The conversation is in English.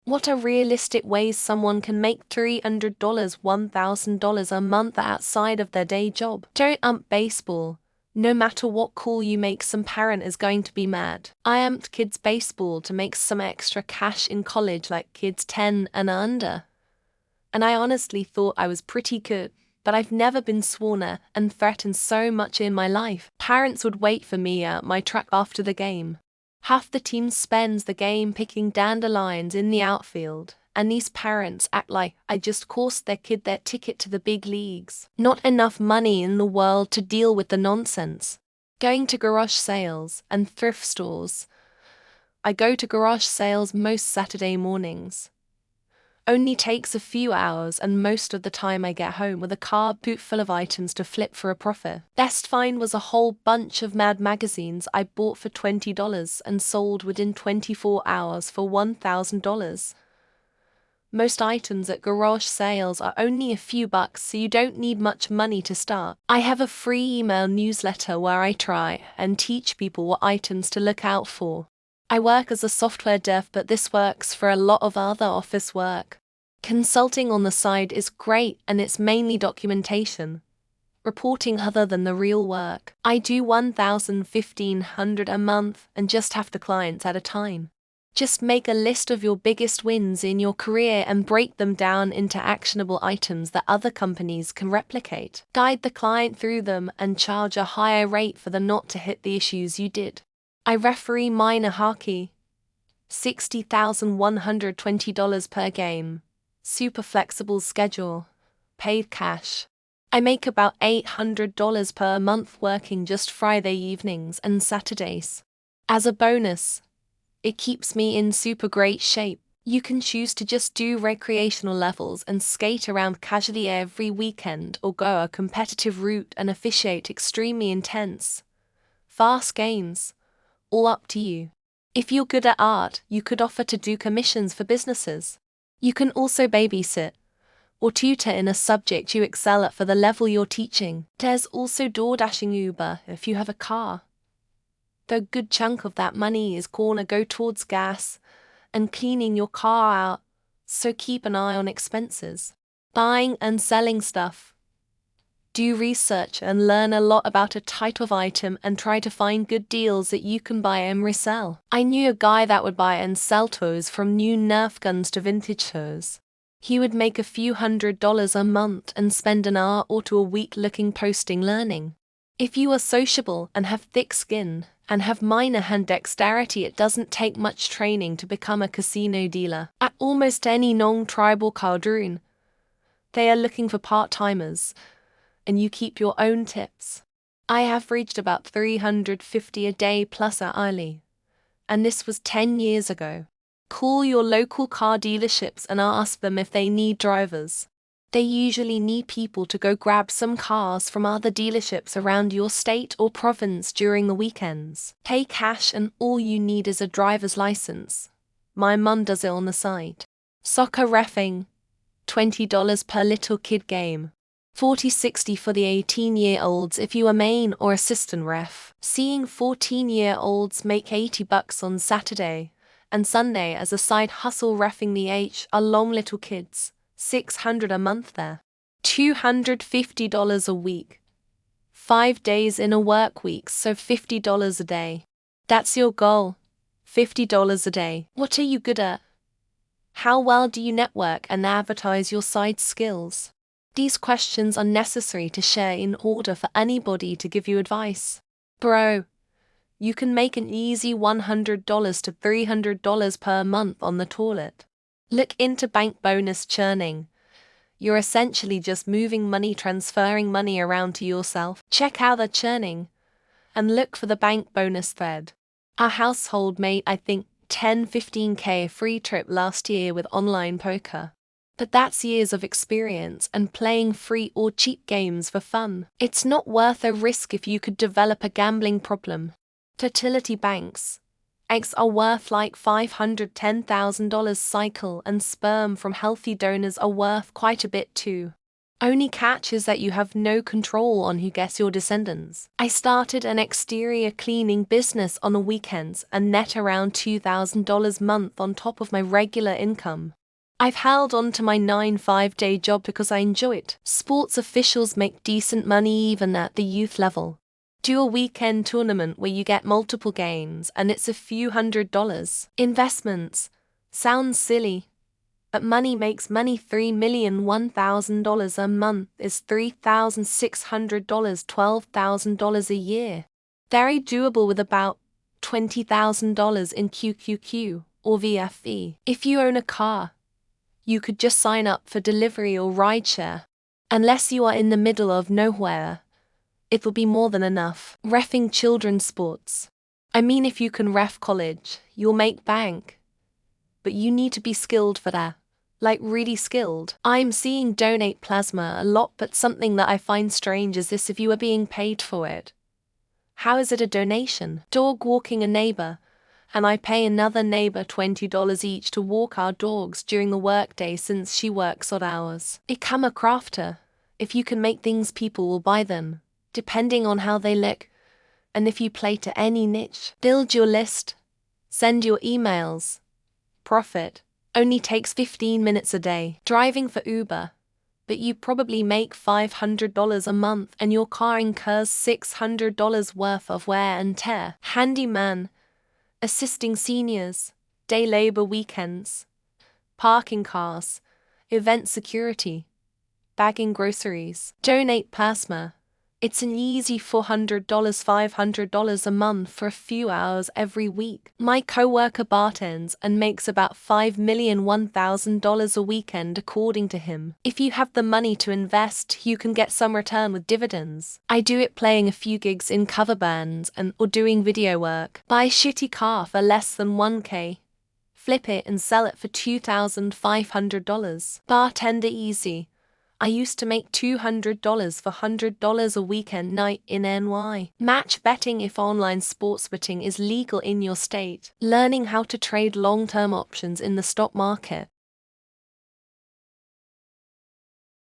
What are realistic ways someone can make $300, $1,000 a month outside of their day job? Don't ump baseball. No matter what call you make, some parent is going to be mad. I umped kids baseball to make some extra cash in college, like kids 10 and under. And I honestly thought I was pretty good, but I've never been sworn at and threatened so much in my life. Parents would wait for me at my truck after the game. Half the team spends the game picking dandelions in the outfield, and these parents act like I just cost their kid their ticket to the big leagues. Not enough money in the world to deal with the nonsense. Going to garage sales and thrift stores. I go to garage sales most Saturday mornings. Only takes a few hours, and most of the time I get home with a car boot full of items to flip for a profit. Best find was a whole bunch of Mad magazines I bought for $20 and sold within 24 hours for $1,000. Most items at garage sales are only a few bucks, so you don't need much money to start. I have a free email newsletter where I try and teach people what items to look out for. I work as a software dev, but this works for a lot of other office work. Consulting on the side is great, and it's mainly documentation, reporting other than the real work. I do $1,500 a month and just have the clients at a time. Just make a list of your biggest wins in your career and break them down into actionable items that other companies can replicate. Guide the client through them and charge a higher rate for them not to hit the issues you did. I referee minor hockey. $60,120 per game. Super flexible schedule. Paid cash. I make about $800 per month working just Friday evenings and Saturdays. As a bonus, it keeps me in super great shape. You can choose to just do recreational levels and skate around casually every weekend, or go a competitive route and officiate extremely intense, fast games. All up to you. If you're good at art, you could offer to do commissions for businesses. You can also babysit or tutor in a subject you excel at for the level you're teaching. There's also DoorDashing, Uber if you have a car. Though a good chunk of that money is gonna go towards gas and cleaning your car out, so keep an eye on expenses. Buying and selling stuff. Do research and learn a lot about a type of item and try to find good deals that you can buy and resell. I knew a guy that would buy and sell toys, from new Nerf guns to vintage toys. He would make a few $100s a month and spend an hour or two a week looking, posting, learning. If you are sociable and have thick skin and have minor hand dexterity, it doesn't take much training to become a casino dealer. At almost any non-tribal cardroon, they are looking for part-timers, and you keep your own tips. I averaged about $350 a day plus hourly, and this was 10 years ago. Call your local car dealerships and ask them if they need drivers. They usually need people to go grab some cars from other dealerships around your state or province during the weekends. Pay cash and all you need is a driver's license. My mum does it on the side. Soccer reffing. $20 per little kid game. $40-$60 for the 18-year-olds if you are main or assistant ref. Seeing 14-year-olds make $80 on Saturday and Sunday as a side hustle, reffing the are long little kids. $600 a month there. $250 a week. 5 days in a work week, so $50 a day. That's your goal. $50 a day. What are you good at? How well do you network and advertise your side skills? These questions are necessary to share in order for anybody to give you advice. Bro, you can make an easy $100 to $300 per month on the toilet. Look into bank bonus churning. You're essentially just moving money, transferring money around to yourself. Check out the churning and look for the bank bonus thread. Our household made, I think, 10-15K a free trip last year with online poker. But that's years of experience and playing free or cheap games for fun. It's not worth a risk if you could develop a gambling problem. Fertility banks. Eggs are worth like $510,000 cycle, and sperm from healthy donors are worth quite a bit too. Only catch is that you have no control on who gets your descendants. I started an exterior cleaning business on the weekends and net around $2,000 a month on top of my regular income. I've held on to my 9-5-day job because I enjoy it. Sports officials make decent money even at the youth level. Do a weekend tournament where you get multiple games and it's a few $100s. Investments. Sounds silly. But money makes money. $3,001,000 a month is $3,600, $12,000 a year. Very doable with about $20,000 in QQQ or VFE. If you own a car, you could just sign up for delivery or rideshare. Unless you are in the middle of nowhere, it'll be more than enough. Reffing children's sports. I mean, if you can ref college, you'll make bank. But you need to be skilled for that. Like really skilled. I'm seeing donate plasma a lot, but something that I find strange is this: if you are being paid for it, how is it a donation? Dog walking a neighbor, and I pay another neighbor $20 each to walk our dogs during the workday since she works odd hours. Become a crafter. If you can make things, people will buy them, depending on how they look. And if you play to any niche, build your list, send your emails. Profit. Only takes 15 minutes a day. Driving for Uber. But you probably make $500 a month and your car incurs $600 worth of wear and tear. Handyman. Assisting seniors. Day labor weekends. Parking cars. Event security. Bagging groceries. Donate plasma. It's an easy $400, $500 a month for a few hours every week. My coworker bartends and makes about $5,001,000 a weekend according to him. If you have the money to invest, you can get some return with dividends. I do it playing a few gigs in cover bands or doing video work. Buy a shitty car for less than $1K. Flip it and sell it for $2,500. Bartender easy. I used to make $200 for $100 a weekend night in NY. Match betting. If online sports betting is legal in your state. Learning how to trade long-term options in the stock market.